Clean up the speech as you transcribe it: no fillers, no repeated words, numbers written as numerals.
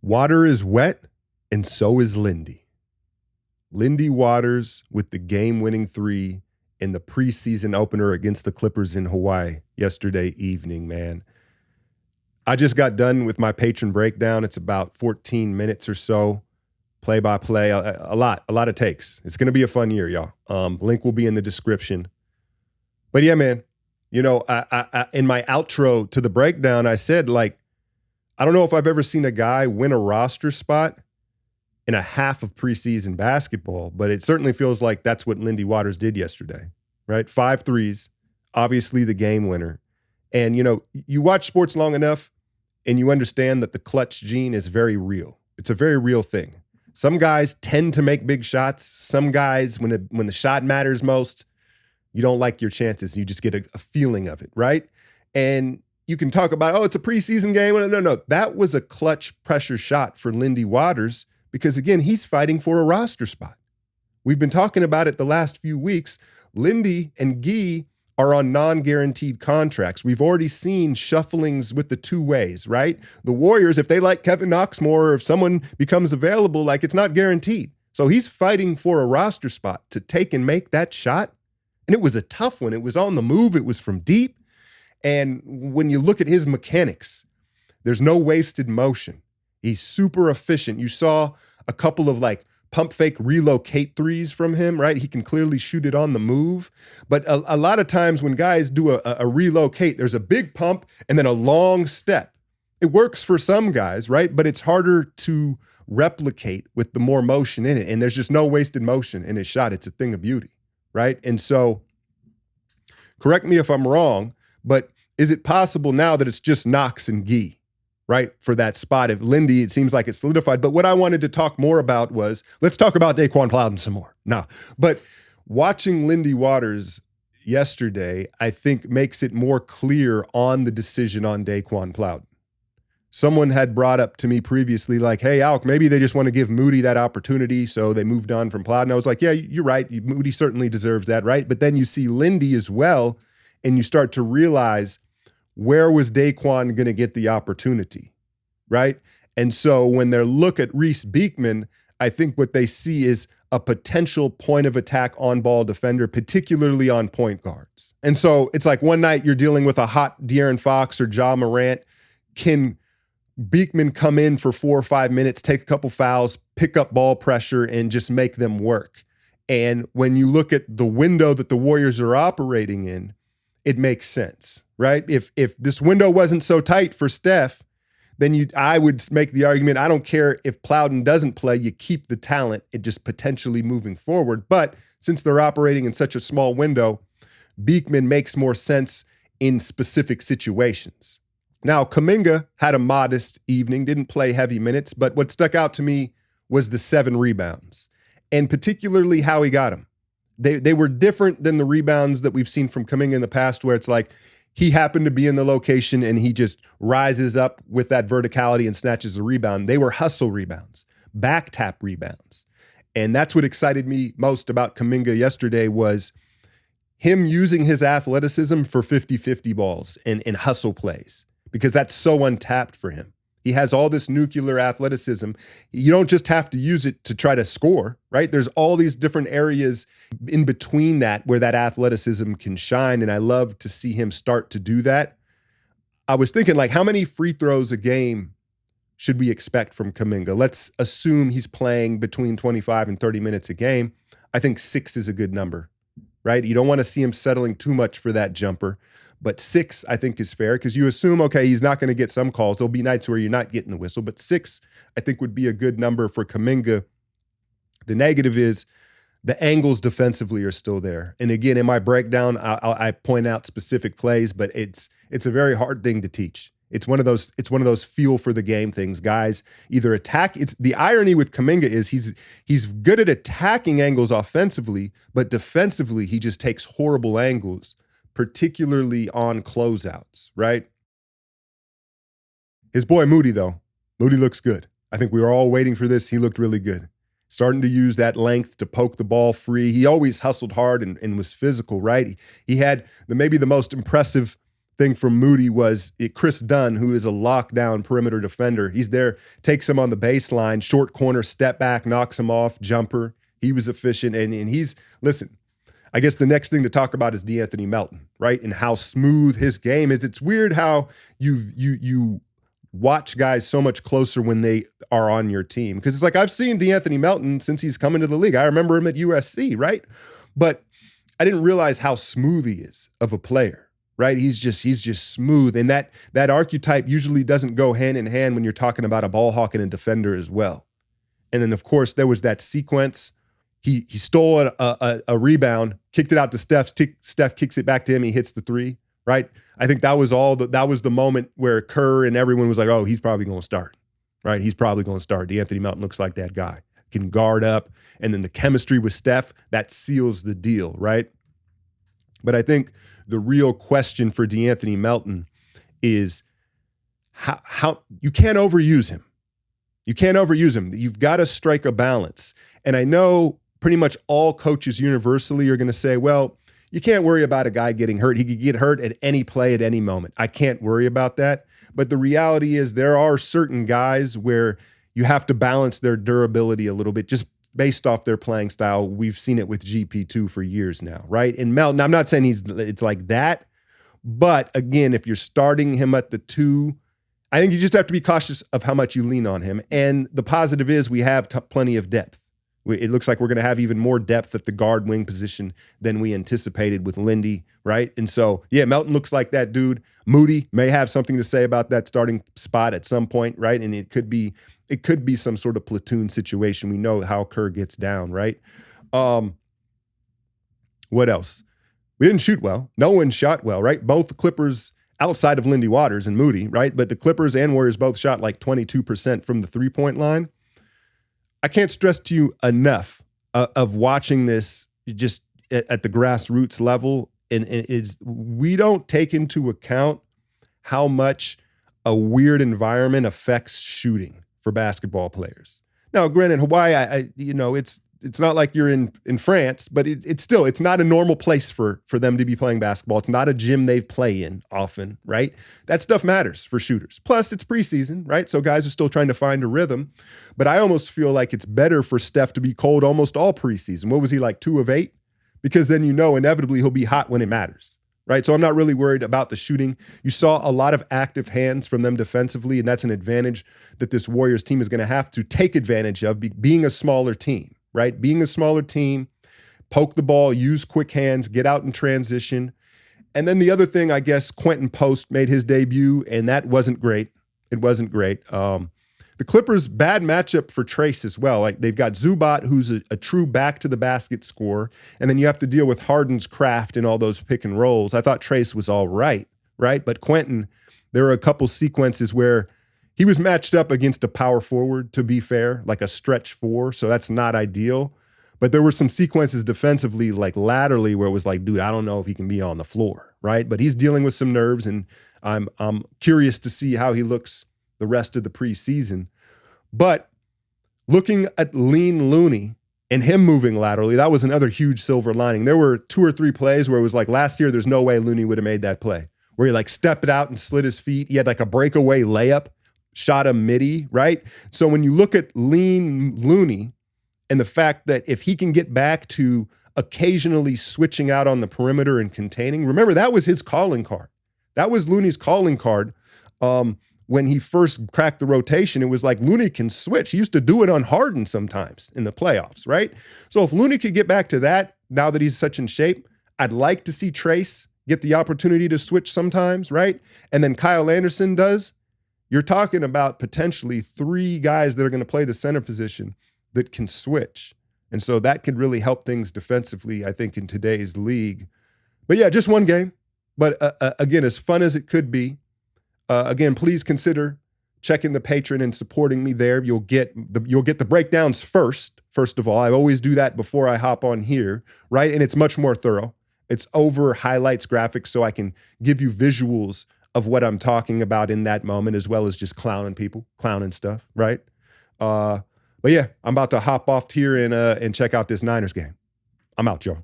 Water is wet, and so is Lindy. Lindy Waters with the game-winning three in the preseason opener against the Clippers in Hawaii yesterday evening, man. I just got done with my patron breakdown. It's about 14 minutes or so, play-by-play, a lot of takes. It's going to be a fun year, y'all. Link will be in the description. But yeah, man, you know, I in my outro to the breakdown, I said, like, I don't know if I've ever seen a guy win a roster spot in a half of preseason basketball, but it certainly feels like that's what Lindy Waters did yesterday, right? 5 threes, obviously the game winner. And, you know, you watch sports long enough and you understand that the clutch gene is very real. It's a very real thing. Some guys tend to make big shots. Some guys, when the shot matters most, you don't like your chances. You just get a feeling of it, right? And you can talk about, oh, it's a preseason game. No. That was a clutch pressure shot for Lindy Waters because, again, he's fighting for a roster spot. We've been talking about it the last few weeks. Lindy and Guy are on non-guaranteed contracts. We've already seen shufflings with the two ways, right? The Warriors, if they like Kevin Knox more, or if someone becomes available, like, it's not guaranteed. So he's fighting for a roster spot to take and make that shot. And it was a tough one. It was on the move. It was from deep. And when you look at his mechanics, there's no wasted motion. He's super efficient. You saw a couple of like pump fake relocate threes from him, right? He can clearly shoot it on the move. But a lot of times when guys do a relocate, there's a big pump and then a long step. It works for some guys, right? But it's harder to replicate with the more motion in it. And there's just no wasted motion in his shot. It's a thing of beauty, right? And so, correct me if I'm wrong, but is it possible now that it's just Knox and Guy, right, for that spot? If Lindy, it seems like it's solidified. But what I wanted to talk more about was, let's talk about Daquan Plowden some more. No, but watching Lindy Waters yesterday, I think makes it more clear on the decision on Daquan Plowden. Someone had brought up to me previously, like, hey, Alk, maybe they just want to give Moody that opportunity, so they moved on from Plowden. I was like, yeah, you're right. Moody certainly deserves that, right? But then you see Lindy as well, and you start to realize, where was Daquan going to get the opportunity, right? And so when they look at Reese Beekman, I think what they see is a potential point of attack on-ball defender, particularly on point guards. And so it's like one night you're dealing with a hot De'Aaron Fox or Ja Morant. Can Beekman come in for 4 or 5 minutes, take a couple fouls, pick up ball pressure, and just make them work? And when you look at the window that the Warriors are operating in, it makes sense, right? If this window wasn't so tight for Steph, then I would make the argument, I don't care if Plowden doesn't play, you keep the talent, it just potentially moving forward. But since they're operating in such a small window, Beekman makes more sense in specific situations. Now, Kuminga had a modest evening, didn't play heavy minutes, but what stuck out to me was the 7 rebounds, and particularly how he got them. They were different than the rebounds that we've seen from Kuminga in the past, where it's like he happened to be in the location and he just rises up with that verticality and snatches the rebound. They were hustle rebounds, back tap rebounds. And that's what excited me most about Kuminga yesterday, was him using his athleticism for 50-50 balls and hustle plays, because that's so untapped for him. He has all this nuclear athleticism. You don't just have to use it to try to score, right? There's all these different areas in between that where that athleticism can shine, and I love to see him start to do that. I was thinking, like, how many free throws a game should we expect from Kuminga? Let's assume he's playing between 25 and 30 minutes a game. I think 6 is a good number, right? You don't want to see him settling too much for that jumper. But 6, I think, is fair, because you assume, okay, he's not going to get some calls. There'll be nights where you're not getting the whistle. But 6, I think, would be a good number for Kuminga. The negative is the angles defensively are still there. And again, in my breakdown, I point out specific plays, but it's a very hard thing to teach. It's one of those feel for the game things. Guys either attack. It's the irony with Kuminga is he's good at attacking angles offensively, but defensively he just takes horrible angles, particularly on closeouts, right? His boy Moody, though. Moody looks good. I think we were all waiting for this. He looked really good. Starting to use that length to poke the ball free. He always hustled hard and was physical, right? He had maybe the most impressive thing from Moody was Chris Dunn, who is a lockdown perimeter defender. He's there, takes him on the baseline, short corner, step back, knocks him off, jumper. He was efficient. And he's, listen, I guess the next thing to talk about is DeAnthony Melton, right? And how smooth his game is. It's weird how you watch guys so much closer when they are on your team. Because it's like, I've seen DeAnthony Melton since he's come into the league. I remember him at USC, right? But I didn't realize how smooth he is of a player, right? He's just smooth. And that archetype usually doesn't go hand in hand when you're talking about a ball hawk and a defender as well. And then, of course, there was that sequence. He stole a rebound, kicked it out to Steph. Steph kicks it back to him. He hits the three, right? I think that was the moment where Kerr and everyone was like, oh, he's probably going to start, right? He's probably going to start. DeAnthony Melton looks like that guy. Can guard up. And then the chemistry with Steph, that seals the deal, right? But I think the real question for DeAnthony Melton is how you can't overuse him. You can't overuse him. You've got to strike a balance. And I know pretty much all coaches universally are going to say, well, you can't worry about a guy getting hurt. He could get hurt at any play at any moment. I can't worry about that. But the reality is there are certain guys where you have to balance their durability a little bit just based off their playing style. We've seen it with GP2 for years now, right? And Melton, I'm not saying it's like that. But again, if you're starting him at the 2, I think you just have to be cautious of how much you lean on him. And the positive is we have plenty of depth. It looks like we're going to have even more depth at the guard wing position than we anticipated with Lindy, right? And so, yeah, Melton looks like that dude. Moody may have something to say about that starting spot at some point, right? And it could be some sort of platoon situation. We know how Kerr gets down, right? What else? We didn't shoot well. No one shot well, right? Both the Clippers, outside of Lindy Waters and Moody, right? But the Clippers and Warriors both shot like 22% from the three-point line. I can't stress to you enough of watching this just at the grassroots level. And we don't take into account how much a weird environment affects shooting for basketball players. Now, granted, Hawaii, it's not like you're in France, but it's not a normal place for them to be playing basketball. It's not a gym they play in often, right? That stuff matters for shooters. Plus, it's preseason, right? So guys are still trying to find a rhythm. But I almost feel like it's better for Steph to be cold almost all preseason. What was he, like 2 of 8? Because then inevitably he'll be hot when it matters, right? So I'm not really worried about the shooting. You saw a lot of active hands from them defensively, and that's an advantage that this Warriors team is going to have to take advantage of, being a smaller team. Right? Being a smaller team, poke the ball, use quick hands, get out in transition. And then the other thing, I guess, Quentin Post made his debut, and that wasn't great. It wasn't great. The Clippers, bad matchup for Trace as well. Like they've got Zubac, who's a true back-to-the-basket scorer, and then you have to deal with Harden's craft and all those pick and rolls. I thought Trace was all right? But Quentin, there were a couple sequences where he was matched up against a power forward, to be fair, like a stretch 4, so that's not ideal. But there were some sequences defensively, like laterally, where it was like, dude, I don't know if he can be on the floor, right? But he's dealing with some nerves, and I'm curious to see how he looks the rest of the preseason. But looking at Lean Looney and him moving laterally, that was another huge silver lining. There were 2 or 3 plays where it was like last year, there's no way Looney would have made that play, where he like stepped it out and slid his feet. He had like a breakaway layup. Shot a midi, right? So when you look at Lean Looney and the fact that if he can get back to occasionally switching out on the perimeter and containing, remember that was his calling card. That was Looney's calling card when he first cracked the rotation. It was like Looney can switch. He used to do it on Harden sometimes in the playoffs, right? So if Looney could get back to that now that he's such in shape, I'd like to see Trace get the opportunity to switch sometimes, right? And then Kyle Anderson does. You're talking about potentially 3 guys that are going to play the center position that can switch. And so that could really help things defensively, I think, in today's league. But yeah, just one game. But again, as fun as it could be, again, please consider checking the Patreon and supporting me there. You'll get the breakdowns first of all. I always do that before I hop on here, right? And it's much more thorough. It's over highlights, graphics, so I can give you visuals of what I'm talking about in that moment, as well as just clowning stuff, right? But yeah, I'm about to hop off here and check out this Niners game. I'm out, y'all.